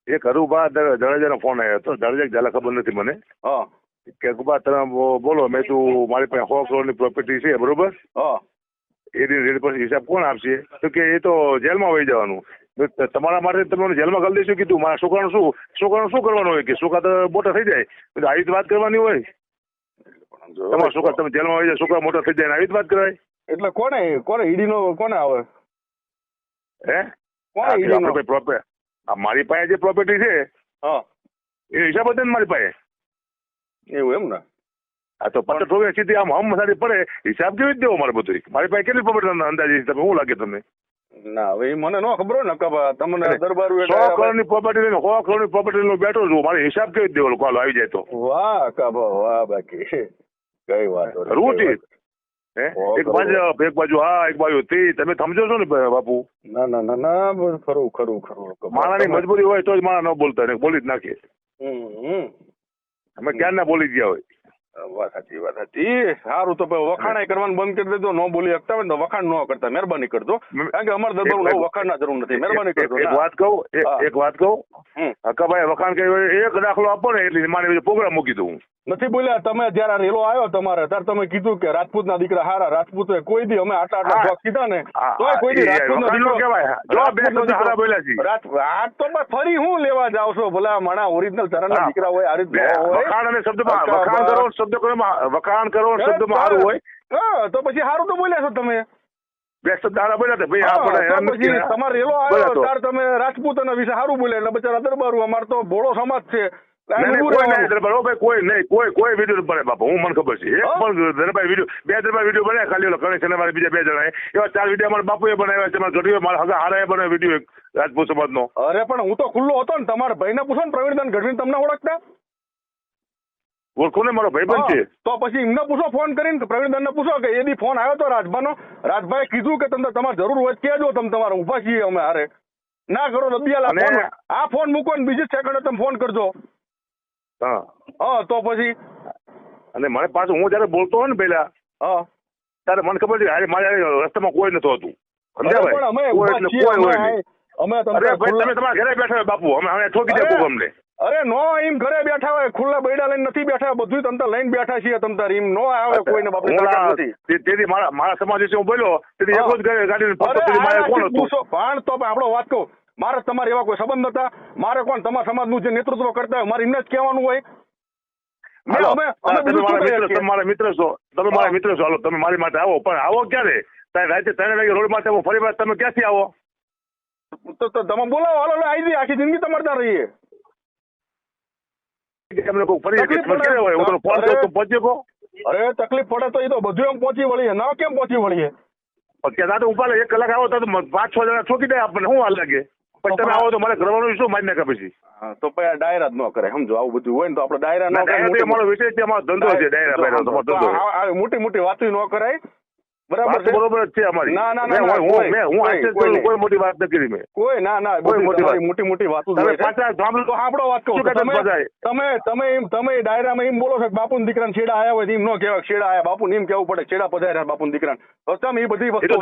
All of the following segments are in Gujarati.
એક હરુભા જાડેજાનો ફોન આવ્યો હતો. જાડેજા ઝાલા ખબર નથી મને. હા કે હરુભા તમે બોલો. મેં તું મારી પાસે 100 કરોડની પ્રોપર્ટી છે બરોબર. હા એ રેટ પર હિસાબ કોણ આપશે? તો કે એ તો જેલમાં વહી જવાનું. તમારા માટે તમને જેલમાં કરી દઈશું. કીધું મારા છોકરાનું શું કરવાનું હોય? કે છોકરા તો મોટા થઈ જાય. આવી રીતે વાત કરવાની હોય. તમારા છોકરા તમે જેલમાં વહી જાય, છોકરા મોટા થઈ જાય, આવી રીતે વાત કરાય? એટલે કોને ઈડીનો કોને આવે? હે કોને ઈડીનો? પ્રોપર્ટી મારી પાસે જે પ્રોપર્ટી છે હા એ હિસાબ જ મારી પાસે. એવું એમ ને? આ તો પચાસ ઠોકે સીધી આમ મસાડી પડે. હિસાબ કેવી રીતે દેવો મારે બધું? મારી પાસે કેટલી પ્રોપર્ટી અંદાજે તમે શું લાગે તમને? ના હવે મને ન ખબર હોય ને કે તમને દરબાર 100 કરોડની પ્રોપર્ટી લઈને 100 કરોડની પ્રોપર્ટી લઈને બેઠો છું. મારે હિસાબ કેવી રીતે દેવો? કોલ આવી જાય તો વાહ કાબા વાહ. બાકી કઈ વાત કરવું છે. એક બાજુ હા એક બાજુ તે તમે સમજો છો ને બાપુ? ના ના ના ના ખરું. માણાની મજબૂરી હોય તો જ માણા ન બોલતા ને બોલી જ નાખે. અમે ક્યાં ના બોલી ગયા હોય. વાત સાચી. સારું તો વખાણ કરવાનું બંધ કરી દેજો. ન બોલી શકતા હોય તો વખાણ ન કરતા. મહેરબાની કરજો. કારણ કે અમારા દરબાર વખાણ ના જરૂર નથી. મહેરબાની કરજો. એક વાત કહું હકાભાઈ, વખાણ કર્યું એક દાખલો આપો ને એટલે મારે પ્રોગ્રામ મૂકી દઉં. નથી બોલ્યા તમે? જયારે રેલો આવ્યો તમારે ત્યારે તમે કીધું કે રાજપૂત ના દીકરા હારા. રાજપૂત કોઈ દી અમે આટલા જોક કીધા ને તોય કોઈ દી રાજપૂત નો દીકરો કહેવાય. આ તો ફરી હું લેવા જાવ છો? ભલા માણા ઓરિજિનલ ચરણ ના દીકરા હોય. આ રીતે વખાણ અને શબ્દમાં વખાણ કરો શબ્દમાં સારું હોય. હા તો પછી સારું તો બોલ્યા છો તમે. બે શબ્દ સારા બોલ્યા હતા ભાઈ. પછી તમારે રેલો આવ્યો ત્યારે તમે રાજપૂત ના વિશે સારું બોલ્યા એટલે બચારા દરબારું. અમારે તો ભોળો સમાજ છે. કોઈ વિડીયો બને બાપા. હું મને ખબર છે એક પણ દરબાર વિડીયો, બે દરબાર વિડીયો બનાવ્યા ખાલી કનેક્શન અમારે બીજા 2 જણા એવા 4 વિડીયો અમારા બાપુએ બનાવ્યા છે. મારા ગઢવી મારા હગા હારા બનાવ્યો વિડીયો રાજપૂત સમાજ નો. અરે પણ હું તો ખુલ્લો હતો ને. તમારા ભાઈ ને પૂછો ને, પ્રવીણદાન ગઢવી તમને ઓળખતા? ઓળખો ને, મારો ભાઈબંધ છે. તો પછી એમને પૂછો ફોન કરીને, પ્રવીણદાન ને પૂછો કે એદી ફોન આવ્યો તો રાજભાનો. રાજભાઈ કીધું કે તમને તમારે જરૂર હોય કેજો, તમે તમારે ઉભા છીએ અમે હારે. ના કરો રબિયાલા. આ ફોન મૂકો ને બીજી સેકન્ડે તમે ફોન કરજો. હા તો પછી અને મને પાછું હું જયારે બોલતો હોય ને પેલા ત્યારે મને ખબર છે મારા રસ્તામાં કોઈ નતું હતું. તમે તમારા ઘરે બેઠા બાપુ. અમે ઠોકી દે અમને. અરે નો એમ ઘરે બેઠા હોય, ખુલ્લા બૈડા લઈને નથી બેઠા. બધું તમતા લઈને બેઠા છીએ. તમતાર એમ નો આવે કોઈને બાપુ. તેથી મારા સમાજ વિશે હું બોલ્યો તેથી એક જ ગાડી કોણ હતું? પણ તો આપણો વાત કહું, મારે તમારે એવા કોઈ સંબંધ હતા? મારે કોણ તમારા સમાજનું જે નેતૃત્વ કરતા હોય મારે એમને જ કહેવાનું હોય. મારા મિત્ર છો, તમે મારા મિત્ર છો. હાલો તમે મારી માટે આવો, પણ આવો ક્યારે? રાતે 3 વાગે રોડ માટે ફરી વાર તમે ક્યાંથી આવો? તો તમે બોલાવો. હાલો આવી જઈએ. આખી જિંદગી તમારે ત્યાં રહીએ. અરે તકલીફ પડે તો એ તો બધું એમ પહોંચી વળીએ. ના કેમ પહોંચી વળીએ? ઉપાડે 1 કલાક આવો તો 5-6 જણા ઠોકી દે આપણને. શું હાલ લાગે? પછી તમે આવો તો મારે કરવાનું શું? મારી નાખે પછી. તો પછી ડાયરા જ ન કરે. સમજો આવું બધું હોય ને તો આપડે ડાયરા ન કરે. અમારો વિષય છે, અમારો ધંધો છે ડાયરા. મોટી વાતો ન કરાય. બરાબર બરોબર છે અમારી. ના ના કોઈ મોટી વાત નથી કરી મેં. કોઈ ના ના મોટી વાતો આપણો વાત કહું. તમે ડાયરામાં એમ બોલો છો કે બાપુ દીકરાને છેડા આવ્યા હોય એમ ન કહેવાય. છેડા આવ્યા બાપુ એમ કેવું પડે. છેડા પધાર્યા બાપુ દીકરાને. તમે એ બધી વસ્તુ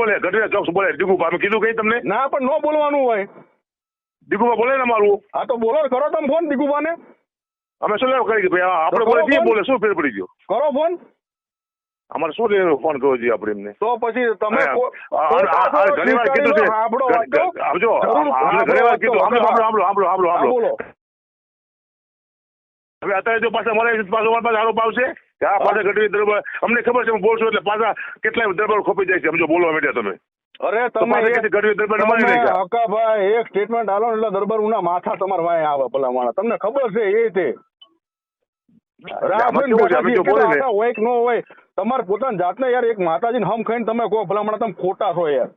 બોલે ગઢવી ચોક્સ બોલે. દીકુભા કીધું કઈ તમને? ના પણ ન બોલવાનું હોય. દીકુભા બોલે ને અમારું. હા તો બોલો કરો તમે ફોન દીકુભા ને. અમે શું લેવા કરી ભાઈ? આપણે બોલે બોલે શું ફેર પડી ગયો? કરો ફોન. અમારે શું લઈને ફોન કરવો જોઈએ આપણે એમને? તો પછી તમે ઘણી વાર કીધું છે. ઘણી વાર કીધું. હવે અત્યારે જો પાછા મળે પાછો આરોપ આવશે કે આ પાછા ગઢવી દરબાર. અમને ખબર છે બોલશો એટલે પાછા કેટલાય દરબાર ખોપી જાય છે. સમજો બોલવા માંડ્યા તમે. અરે તમે ગઢવી દરબાર હકાભાઈ એક સ્ટેટમેન્ટ આલો એટલે દરબાર ઉના માથા તમારા વાય આવે ભલા માણસ. તમને ખબર છે એ તે હોય કે ન હોય તમારે પોતાની જાતને યાર એક માતાજીને હમ ખાઈને તમે કહો ભલા માણસ તમે ખોટા છો યાર.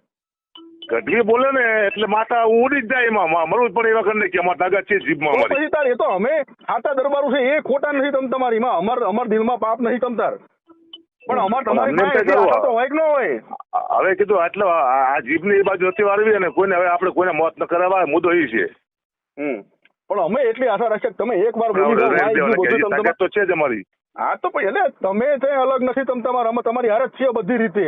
ગઢવી બોલે ને એટલે માતા ઉડી જ જાય. એમાં મરવું જ પડે એવા કરી કે અમારા તાકાત છે જીભમાં. પછી તાર એ તો અમે ખાતા દરબારો છે એ ખોટા નથી તમ તમારી માં. અમાર દિલમાં પાપ નથી તમતાર. પણ અમાર તમારી હોય કે ન હોય. હવે કીધું આટલો આ જીભની એ બાજુ નથી વાળવી અને કોઈને હવે આપણે કોઈને મોત ન કરાવવા મુદ્દો એ છે. પણ અમે એટલી આશા રાખીએ કે તમે એક વાર બોલી તો છે જ અમારી. હા તો પછી એટલે તમે છે અલગ નથી. તમે તમારા અમે તમારી હારે જ છીએ બધી રીતે.